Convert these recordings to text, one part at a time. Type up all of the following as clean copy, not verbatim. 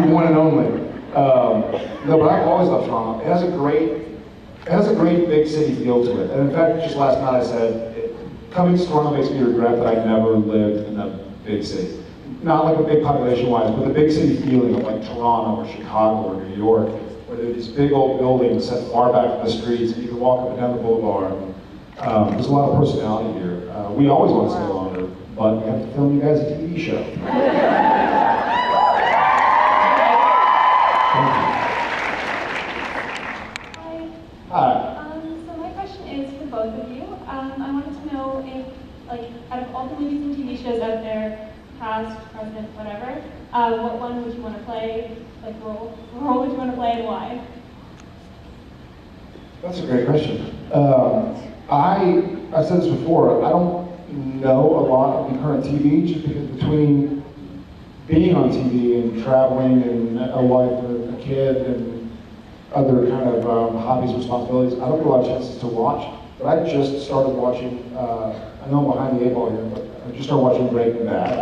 the one and only. No, but I've always loved Toronto. It has a great big city feel to it. And in fact, just last night I said, coming to Toronto makes me regret that I never lived in a big city. Not like a big population-wise, but the big city feeling of like Toronto or Chicago or New York, where there are these big old buildings set far back from the streets, and you can walk up and down the boulevard. There's a lot of personality here. We always want to stay longer, but we have to film you guys a TV show. Hi. So my question is for both of you. I wanted to know if, like, out of all the movies and TV shows out there, past, present, whatever, what one would you want to play? Like, role would you want to play and why? That's a great question. I've said this before, I don't know a lot of the current TV, just because between being on TV and traveling and a wife and a kid and other kind of hobbies, responsibilities, I don't get a lot of chances to watch. But I just started watching, I know I'm behind the 8 ball here, but I just started watching Breaking Bad.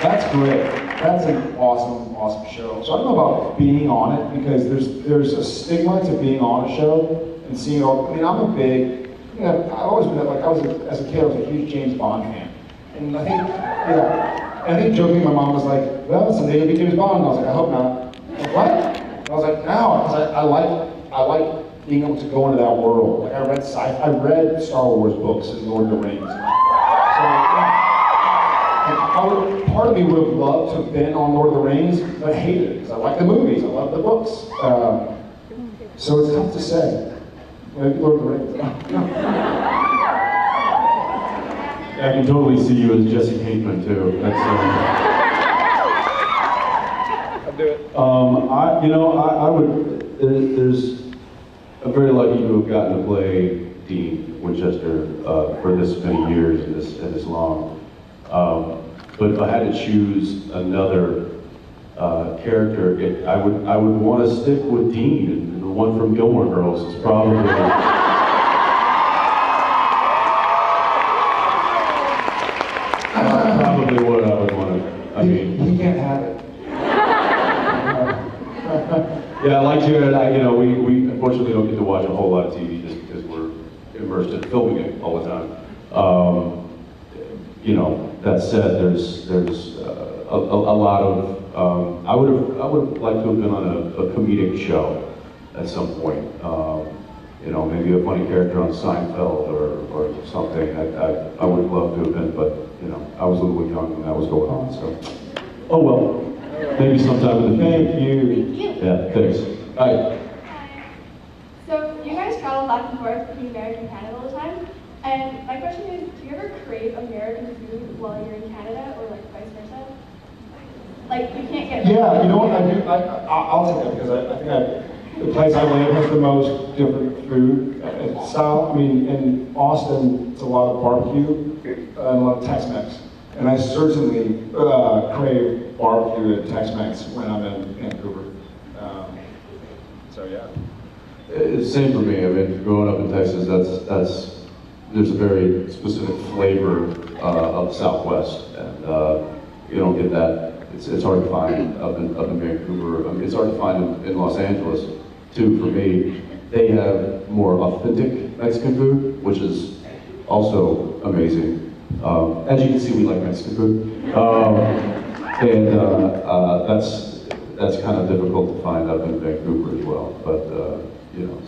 That's great. That's an awesome, awesome show. So I don't know about being on it, because there's a stigma to being on a show and seeing all. I mean, I'm a big, I've always been like, as a kid, I was a huge James Bond fan, and I think jokingly, my mom was like, "Well, someday you'll be James Bond." And I was like, "I hope not." Like, what? And I was like, "No," because I like being able to go into that world. Like I read Star Wars books and Lord of the Rings. So part of me would have loved to have been on Lord of the Rings, but I hated it because I like the movies, I love the books. So it's tough to say. Maybe Lord of the Rings. I can totally see you as Jesse Pinkman too. That's, I'll do it. I would. I'm very lucky to have gotten to play Dean Winchester for this many years and this long. But if I had to choose another character, I would want to stick with Dean, and the one from Gilmore Girls is probably. Probably what I would want to. I mean, he can't have it. Yeah, like Jared, we unfortunately don't get to watch a whole lot of TV just because we're immersed in filming it all the time. That said, there's a lot of. I would have liked to have been on a comedic show at some point. Maybe a funny character on Seinfeld or something. I would have loved to have been, but I was a little young when that was going on. So, oh well. Maybe sometime in the future. Thank you. Yeah, thanks. Hi. Hi. So you guys travel back and forth between America and Canada all the time. And my question is, do you ever crave American food while you're in Canada, or like vice versa? Like you can't get. Yeah, you know what I do? I'll take that because I think the place I live has the most different food style. I mean, in Austin, it's a lot of barbecue and a lot of Tex-Mex. And I certainly crave barbecue and Tex-Mex when I'm in Vancouver. So yeah. It's the same for me. I mean, growing up in Texas, there's a very specific flavor of the Southwest, and you don't get that. It's hard to find up in Vancouver. I mean, it's hard to find in Los Angeles too. For me, they have more authentic Mexican food, which is also amazing. As you can see, we like Mexican food, and that's kind of difficult to find up in Vancouver as well. But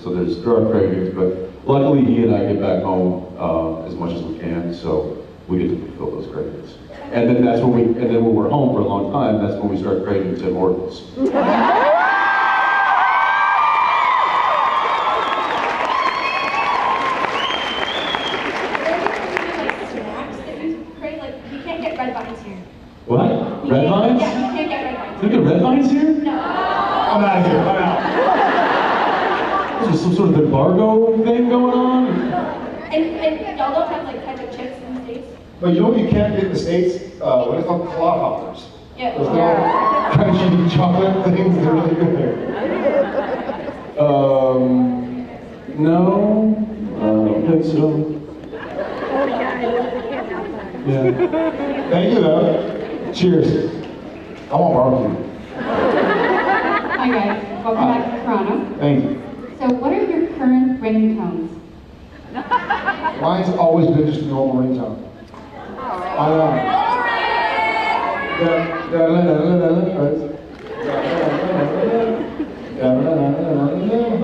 so there are cravings. But luckily, he and I get back home as much as we can, so we get to fulfill those cravings. And then when we're home for a long time, that's when we start craving Tim Hortons. What? Red vines? Yeah, you can't get red vines. You get red vines here? No. I'm out of here. I'm out. Is there some sort of embargo thing going on? And y'all don't have like ketchup chips in the States? But you know what you can't get in the States? What is it called? Clodhoppers. Yeah. Those little crunchy chocolate things, they're really good there. No, I don't think so. Yeah. Thank you though. Cheers. I want barbecue. Hi guys, welcome back to Toronto. Thank you. So what are your current ringtones? Mine's always been just a normal ringtone.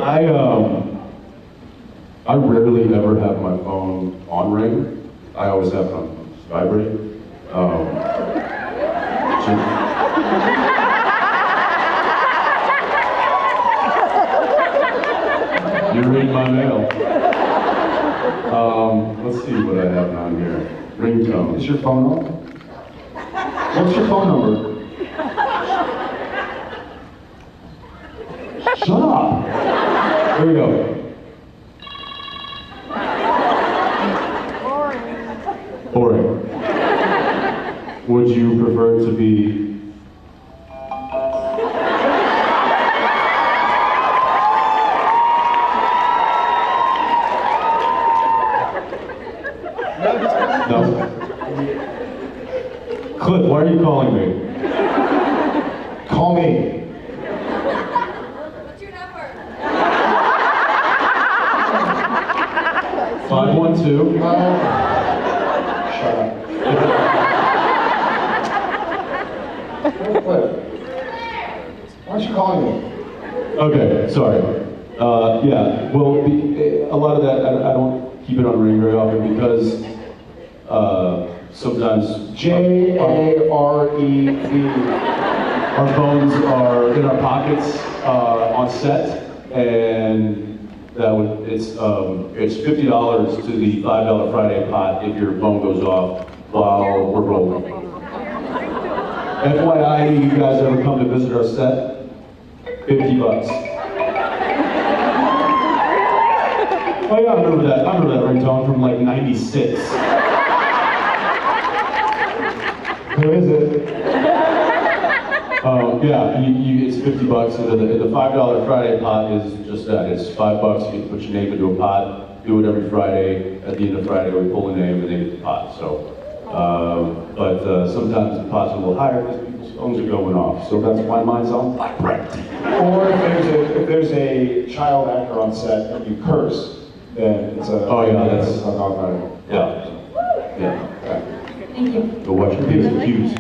I know. I rarely ever have my phone on ring. I always have it on vibrate. You're reading my mail. Let's see what I have on here. Ringtone. Is your phone on? What's your phone number? Shut up. Here we go. Boring. Would you prefer to be No. Cliff, why are you calling me? Call me. What's your number? 512. Shut up. Why aren't you calling me? Okay, sorry. Yeah, well, a lot of that, I don't keep it on ring very often because sometimes J-A-R-E-V. our phones are in our pockets on set, and it's $50 to the $5 Friday pot if your phone goes off while we're rolling. FYI, you guys ever come to visit our set? $50. Oh yeah, I remember that ringtone from like '96. Who is it? Yeah, it's $50, and the $5 Friday pot is just that. It's $5. You put your name into a pot. Do it every Friday. At the end of Friday, we pull the name and they get the pot. So, but sometimes the pot's a little higher because people's phones are going off. So that's why mine's on vibrate. Or if there's a child actor on set and you curse, then it's a... Oh yeah, that's it's a dog fighter. yeah. Thank you. Go watch your P's and Q's.